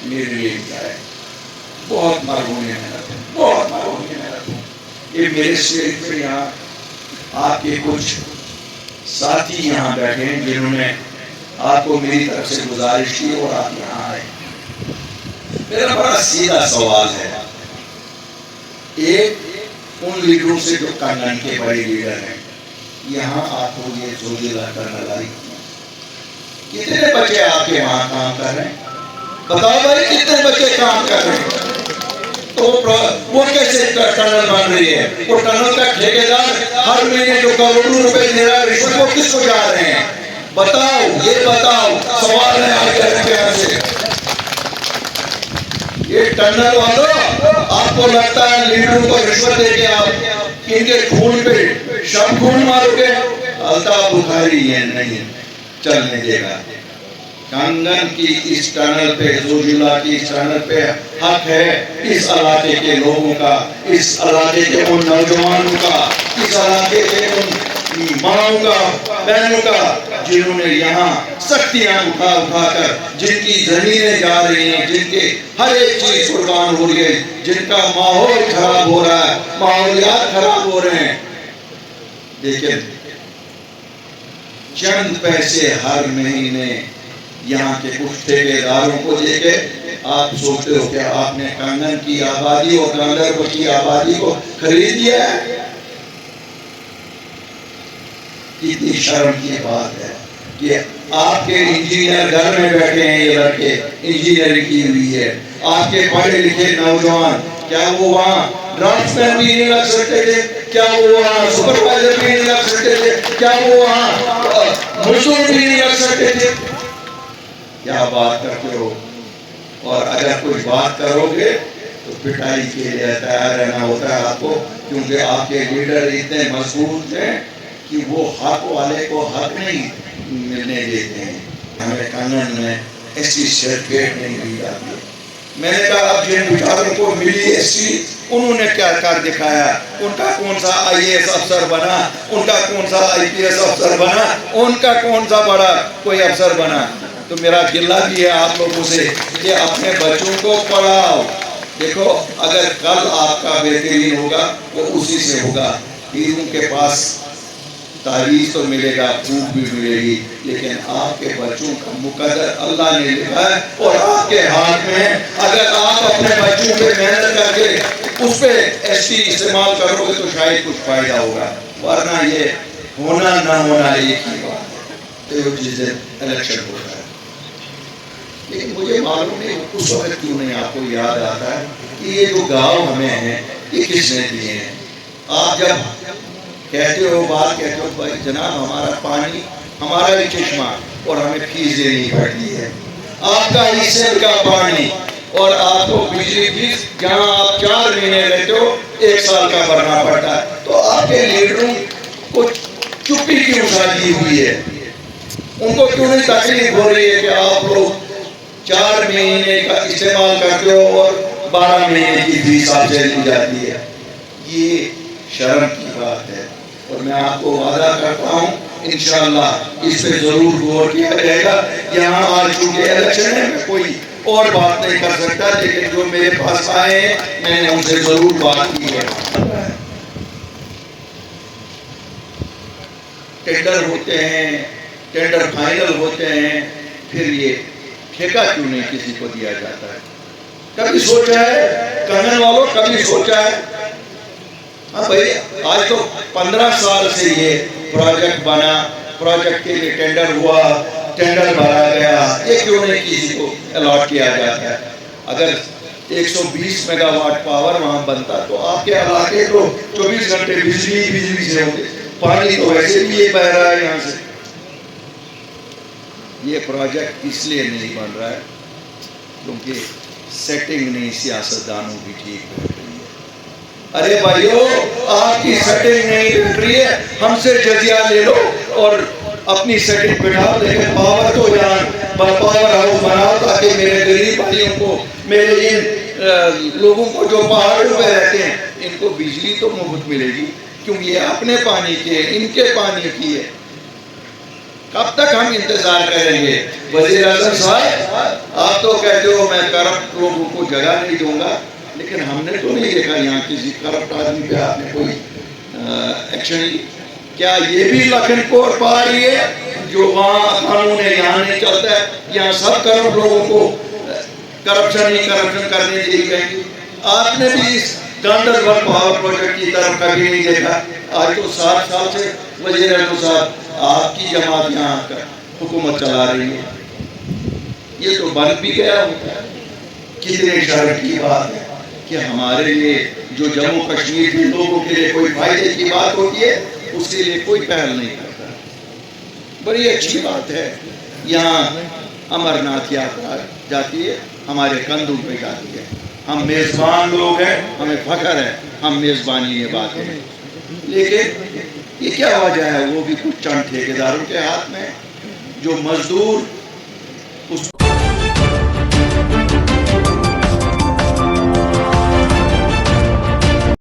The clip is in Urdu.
میرے لیے کیا ہے، بہت مرہون محنت ہے، بہت مرہون محنت ہے. یہ میرے اسٹیج پہ یہاں آپ کے کچھ ساتھی یہاں بیٹھے ہیں جنہوں نے آپ کو میری طرف سے گزارش کی اور آپ یہاں آئے. میرا بڑا سیدھا سوال ہے، ایک ان لیڈروں سے جو کنگن کے بڑے لیڈر ہیں، یہاں آپ کو یہ زلزلہ کرنے لائی. کتنے بچے آپ کے وہاں کام کر رہے ہیں؟ بتاؤ بھائی کتنے بچے کام کر رہے ہیں؟ تو وہ کیسے ٹنل بن رہی ہے؟ وہ ٹنل کا ٹھیکیدار ہر مہینے جو کروڑوں روپے دے رہا ہے رشوت وہ کس کو جا رہے ہیں؟ بتاؤ، یہ بتاؤ. سوال ہے آج کے یہاں سے. یہ ٹنل والوں، آپ کو لگتا ہے لیڈروں کو رشوت دے کے آپ ان کے خون پہ شب خون مارو گے؟ الطاف بخاری یہ نہیں چلنے دے گا. کنگن کی اس ٹنل پہ، زلزلہ کی اس ٹنل پہ حق ہے اس علاقے کے لوگوں کا، اس علاقے کے ان نوجوانوں کا، اس علاقے کے ان ماؤں کا، بہنوں کا جنہوں نے یہاں سختیاں اٹھا اٹھا کر، جن کی زمینیں جا رہی ہیں، جن کے ہر ایک چیز قربان ہو رہی ہے، جن کا ماحول خراب ہو رہا ہے، ماحولیات خراب ہو رہے ہیں. لیکن چند پیسے ہر مہینے یہاں کے کچھ ٹھیکیداروں کو دے کے آپ سوچتے ہو کہ آپ نے کنگن کی آبادی اور گاندربل کی آبادی کو خرید لیا ہے. کتنی شرم کی بات ہے کہ آپ کے انجینئر گھر میں بیٹھے ہیں، یہ لڑکے انجینئرنگ کی ہوئی ہے. آپ کے پڑھے لکھے نوجوان، کیا وہ وہاں ڈرافٹ مین بھی نہیں لگ سکتے تھے؟ کیا وہ وہاں سپروائزر بھی نہیں لگ سکتے تھے؟ کیا وہ وہاں مزدور بھی نہیں لگ سکتے تھے؟ کیا بات کرتے ہو؟ اور اگر کوئی بات کرو گے تو پٹائی کے لیے تیار رہنا ہوتا ہے آپ کو، کیونکہ آپ کے لیڈر اتنے مضبوط ہیں کہ وہ حق والے کو حق نہیں ملنے دیتے ہیں. ہمیں قانون میں ایسی سرٹیفکیٹ نہیں دی جاتی. میں نے کہا اب جن بیچاروں کو ملی ایسی، انہوں نے کیا کر دکھایا؟ ان کا کون سا آئی اے ایس افسر بنا؟ ان کا کون سا آئی پی ایس افسر بنا؟ ان کا کون سا بڑا کوئی افسر بنا؟ تو میرا گلہ بھی ہے آپ لوگوں سے کہ اپنے بچوں کو پڑھاؤ. دیکھو اگر کل آپ کا بہترین ہوگا وہ اسی سے ہوگا. پیروں کے پاس تعریف تو ملے گا، پھوک بھی ملے گی، لیکن آپ کے بچوں کا مقدر اللہ نے لکھا ہے اور آپ کے ہاتھ میں. اگر آپ اپنے بچوں پہ محنت کر کے اس پہ ایسی استعمال کرو گے تو شاید کچھ فائدہ ہوگا، ورنہ یہ ہونا نہ ہونا ایک ہی بات ہے. تو جس دن الیکشن ہو رہا ہے، لیکن مجھے معلوم نہیں اس وقت کیوں نہیں آپ کو یاد آتا ہے کہ یہ جو گاؤں ہمیں ہیں یہ کس نے دیے ہیں. آپ جب کہتے ہو بات کہتے ہو بھائی جناب ہمارا پانی ہمارا ہی چشمہ اور ہمیں فیس دینی پڑتی ہے، آپ کا ہی سیل کا پانی، اور آپ کو بجلی فیس جہاں آپ 4 مہینے رہتے ہو 1 سال کا بھرنا پڑتا ہے. تو آپ کے لیڈروں کو چپی کیوں ساجی ہوئی ہے؟ ان کو کیوں نہیں تکلیف ہو رہی ہے کہ آپ لوگ 4 مہینے کا استعمال کرتے ہو اور 12 مہینے کی فیس آپ سے لی جاتی ہے؟ یہ شرم کی بات ہے. اور میں آپ کو وعدہ کرتا ہوں انشاءاللہ اس پہ ضرور غور کیا جائے گا. یہاں آج چونکہ الیکشن ہے میں کوئی اور بات نہیں کر سکتا، لیکن جو میرے پاس آئے ہیں میں نے ان سے ضرور بات کی ہے. ٹینڈر ہوتے ہیں، ٹینڈر فائنل ہوتے ہیں، پھر یہ ٹھیکہ کیوں نہیں کسی کو دیا جاتا ہے؟ کبھی سوچا ہے کنگن والوں، کبھی سوچا ہے؟ ہاں بھائی آج تو 15 سال سے یہ پروجیکٹ بنا، پروجیکٹ کے لیے ٹینڈر ہوا، ٹینڈر بھرا گیا، یہ کیوں نہیں کسی کو الاٹ کیا جاتا ہے؟ اگر 120 میگا واٹ پاور وہاں بنتا تو آپ کے علاقے کو 24 گھنٹے بجلی سے ہوتے. پانی تو ویسے بھی یہ بہ رہا ہے یہاں سے. یہ پروجیکٹ اس لیے نہیں بن رہا ہے کیونکہ سیٹنگ نہیں سیاستدانوں کی ٹھیک بیٹھ رہی ہے. ارے بھائیو آپ کی سیٹنگ نہیں بیٹھ رہی ہے، ہم سے جزیہ لے لو اور اپنی سیٹنگ بٹھاؤ، لیکن پاور تو یہاں پاور ہاؤس بناؤ تاکہ میرے غریب بھائیوں کو، میرے ان لوگوں کو جو پہاڑوں پہ رہتے ہیں ان کو بجلی تو مفت ملے گی، کیونکہ یہ اپنے پانی کی ہے، ان کے پانی کی ہے. کب تک ہم انتظار کریں گے؟ وزیر اعظم صاحب آپ تو کہتے ہو میں کرپٹ لوگوں کو جگہ نہیں دوں گا، لیکن ہم نے تو نہیں دیکھا یہاں کسی کرپٹ آدمی پہ آپ نے کوئی ایکشن لی۔ کیا یہ بھی لکھن پور پہاڑی ہے جو وہاں قانون ہے یہاں نہیں چلتا ہے؟ یہاں سب کرپٹ لوگوں کو کرپشن کرنے دی گئی گی۔ آپ نے بھی اس گاندربل پاور پروجیکٹ کی طرف کبھی نہیں دیکھا۔ آج تو 60 سال سے وزیر اعظم صاحب آپ کی جماعت یہاں حکومت چلا رہی ہے، یہ تو بن بھی گیا ہوتا ہے۔ کتنے شرم کی بات ہے کہ ہمارے لیے جو جموں کشمیر کے لوگوں کے لیے کوئی فائدے کی بات ہوتی ہے اس کے لیے کوئی پہل نہیں کرتا۔ بڑی اچھی بات ہے یہاں امرناتھ یاترا جاتی ہے، ہمارے کندھوں پہ جاتی ہے، ہم میزبان لوگ ہیں، ہمیں فخر ہے ہم میزبانی نبھاتے ہیں، لیکن یہ کیا وجہ ہے؟ وہ بھی کچھ چند ٹھیکیداروں کے ہاتھ میں جو مزدور اس